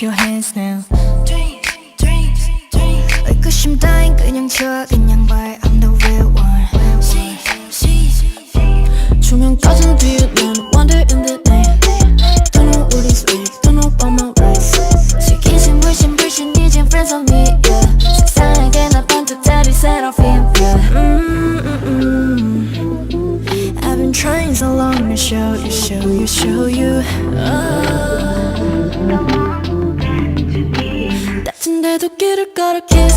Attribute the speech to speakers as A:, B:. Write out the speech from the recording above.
A: your hands now. 의구심 따윈 그냥 줘 그냥 말 I'm the real one.
B: 조명 꺼진 뒤에 난 wander in the night. Don't know what is real, don't know about my rights.
A: 시기심 불신 이젠 friends on me yeah. 세상에게 나 반짝다리 seraphim yeah. I've been trying so long to show you 따뜻한데도 길을 걸어 kiss